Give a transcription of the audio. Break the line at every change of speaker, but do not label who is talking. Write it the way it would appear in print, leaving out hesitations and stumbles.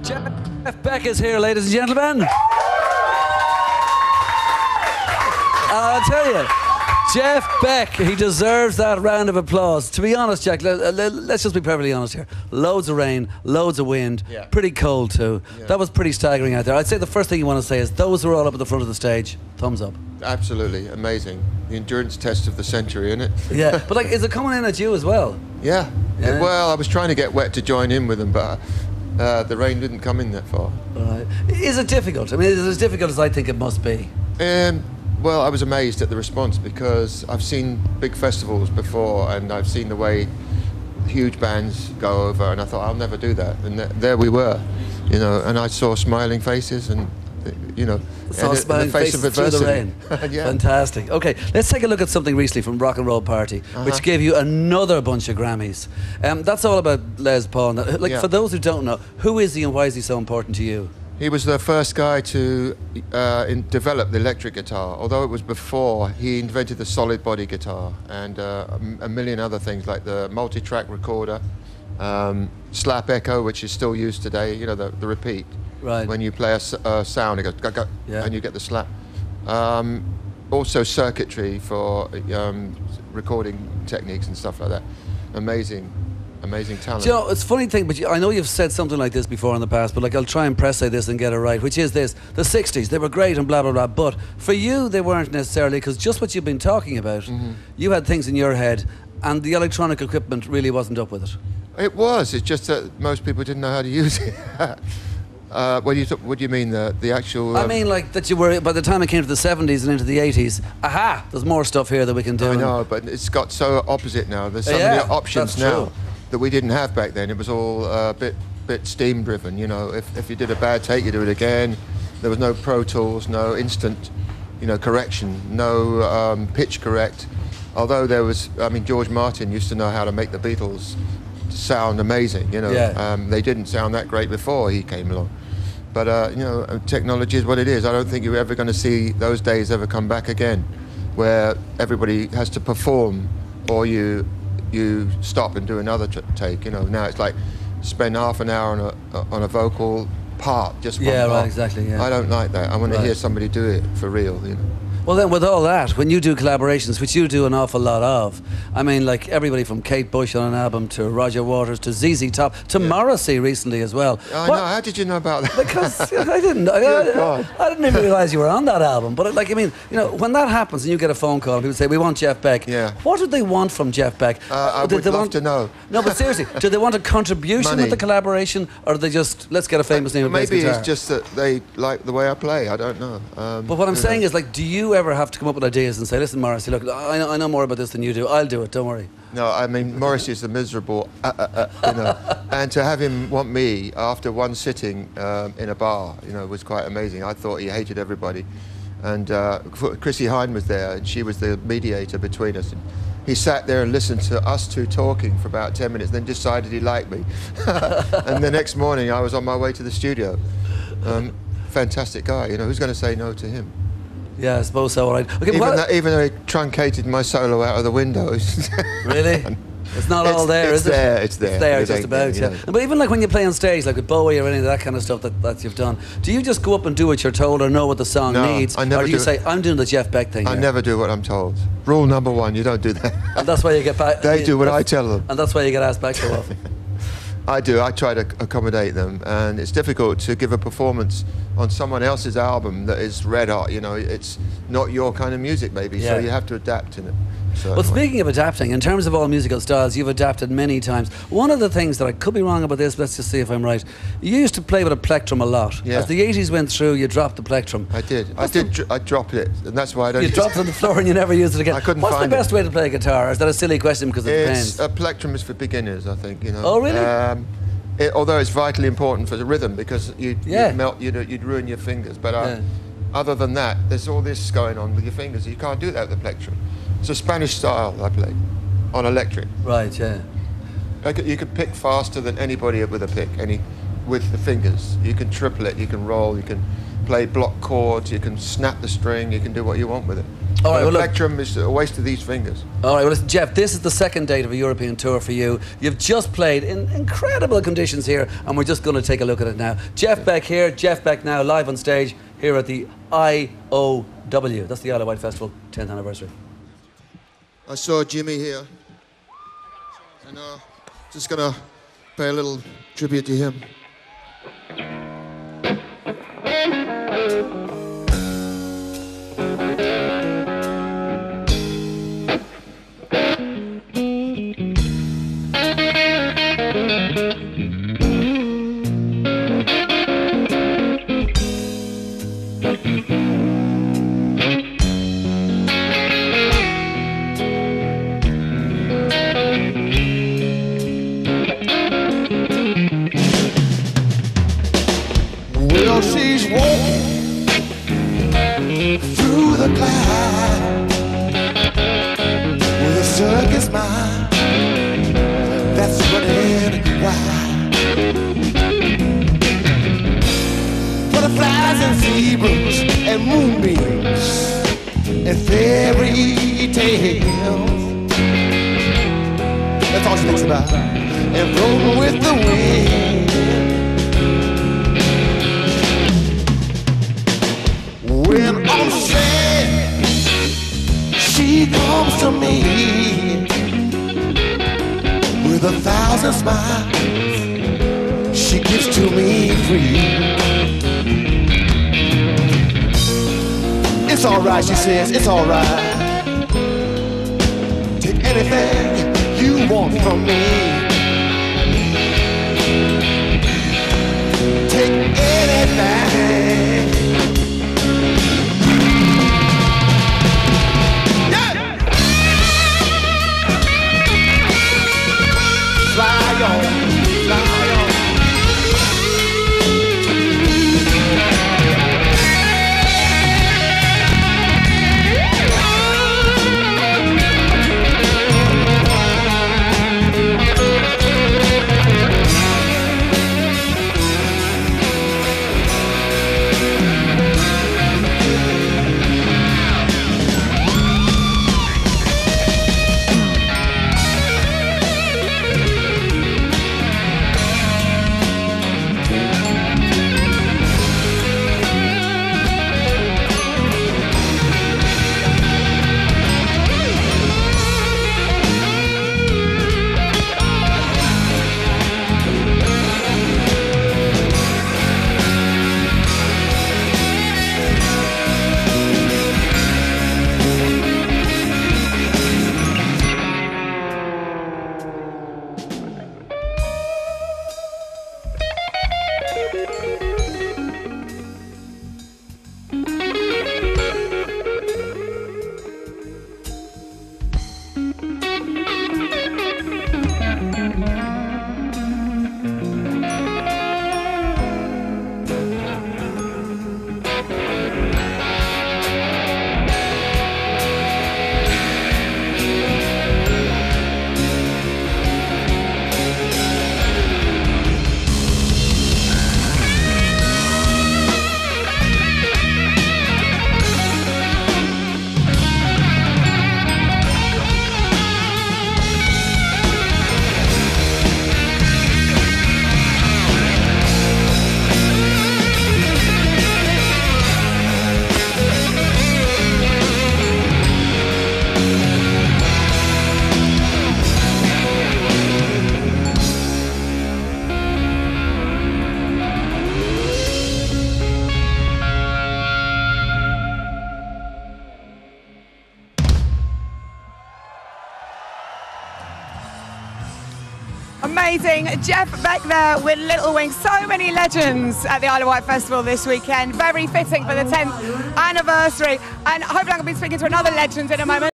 Jeff Beck is here, ladies and gentlemen. I'll tell you, Jeff Beck, he deserves that round of applause. To be honest, Jack, let's just be perfectly honest here. Loads of rain, loads of wind, pretty cold too. Yeah. That was pretty staggering out there. I'd say the first thing you want to say is those who are all up at the front of the stage, thumbs up.
Absolutely, amazing. The endurance test of the century, isn't it?
Yeah, but like, is it coming in at you as well?
Yeah. Well, I was trying to get wet to join in with them, but the rain didn't come in that far.
Right. Is it difficult? I mean, is it as difficult as I think it must be?
Well, I was amazed at the response because I've seen big festivals before and I've seen the way huge bands go over, and I thought, I'll never do that. And there we were, you know, and I saw smiling faces and, you know,
smiling
in the face of adversity.
Through the rain.
Yeah.
Fantastic. Okay, let's take a look at something recently from Rock and Roll Party, which gave you another bunch of Grammys. That's all about Les Paul. Like, for those who don't know, who is he and why is he so important to you?
He was the first guy to develop the electric guitar. Although it was before, he invented the solid body guitar and a million other things like the multi-track recorder, slap echo, which is still used today, you know, the repeat.
Right.
When you play a sound, it goes go, go, and you get the slap. Also circuitry for recording techniques and stuff like that. Amazing talent.
Do you know, it's a funny thing, but I know you've said something like this before in the past, but like, I'll try and press say this and get it right, which is this: the 60s, they were great and blah blah blah, but for you they weren't necessarily, because just what you've been talking about, you had things in your head and the electronic equipment really wasn't up with it.
It was, it's just that most people didn't know how to use it. What do you mean, the actual...
I mean, like, that you were, by the time it came to the 70s and into the 80s, there's more stuff here that we can do.
I know, but it's got so opposite now. There's so many options now that we didn't have back then. It was all a bit steam driven, you know. If you did a bad take, you do it again. There was no Pro Tools, no instant, you know, correction, no pitch correct. Although there was, I mean, George Martin used to know how to make the Beatles sound amazing, you know. They didn't sound that great before he came along. But, you know, technology is what it is. I don't think you're ever going to see those days ever come back again, where everybody has to perform or you stop and do another take, you know. Now it's like spend half an hour on a vocal part, just one part.
Right, exactly, I
don't like that. I want to hear somebody do it for real, you know.
Well then, with all that, when you do collaborations, which you do an awful lot of, I mean, like everybody from Kate Bush on an album to Roger Waters to ZZ Top to Morrissey recently as well.
I know. How did you know about that?
Because I didn't. I didn't even realise you were on that album. But like, I mean, you know, when that happens and you get a phone call, people say, "We want Jeff Beck." What do they want from Jeff Beck?
I would love to know.
No, but seriously, do they want a contribution with the collaboration, or do they just let's get a famous name?
Maybe it's just that they like the way I play. I don't know.
But what I'm saying is, like, do you ever have to come up with ideas and say, listen, Morrissey, look, I know more about this than you do. I'll do it, don't worry.
No, I mean, Morrissey is the miserable, you know, and to have him want me after one sitting in a bar, you know, was quite amazing. I thought he hated everybody. And Chrissie Hynde was there, and she was the mediator between us. And he sat there and listened to us two talking for about 10 minutes, then decided he liked me. And the next morning, I was on my way to the studio. Fantastic guy, you know, who's going to say no to him?
Yeah, I suppose so, all right. Okay,
even though he truncated my solo out of the window.
Really? It's not all there, is it?
It's there.
It's there, just about, yeah. But even like when you play on stage, like with Bowie or any of that kind of stuff that you've done, do you just go up and do what you're told or know what the song needs?
I never
or do you say, I'm doing the Jeff Beck thing?
I never do what I'm told. Rule number one, you don't do that.
And that's why you get back.
They do what I tell them.
And that's why you get asked back so often.
I do. I try to accommodate them, and it's difficult to give a performance on someone else's album that is red hot. You know, it's not your kind of music, maybe, so you have to adapt in it.
Well, speaking of adapting, in terms of all musical styles, you've adapted many times. One of the things that I could be wrong about this, let's just see if I'm right. You used to play with a plectrum a lot. As the 80s went through, you dropped the plectrum.
I did. I dropped it, and that's why I don't.
You dropped it on the floor and you never used it again.
I couldn't find it.
What's the best way to play a guitar? Or is that a silly question because it depends?
A plectrum is for beginners, I think. You know.
Oh, really?
Although it's vitally important for the rhythm, because you'd melt, you'd ruin your fingers. But other than that, there's all this going on with your fingers. You can't do that with the plectrum. It's a Spanish style I play on electric.
Right, yeah.
You can pick faster than anybody with a pick, with the fingers. You can triple it, you can roll, you can play block chords, you can snap the string, you can do what you want with it.
All right, well, look.
Plectrum is a waste of these fingers.
All right, well, listen, Jeff, this is the second date of a European tour for you. You've just played in incredible conditions here, and we're just going to take a look at it now. Jeff Beck here, Jeff Beck now, live on stage here at the IOW. That's the Isle of Wight Festival, 10th anniversary.
I saw Jimmy here, and just going to pay a little tribute to him. Well, she's walking through the clouds with a circus mind that's running wild. Butterflies and zebras and moonbeams and fairy tales. That's all she thinks about. And floating with the wind. When I'm sad, she comes to me with 1,000 smiles. She gives to me free. It's alright, she says, it's alright. Take anything you want from me. Take anything. Fly on, fly on.
Amazing. Jeff Beck there with Little Wing. So many legends at the Isle of Wight Festival this weekend. Very fitting for the 10th anniversary. And hopefully I'm going to be speaking to another legend in a moment.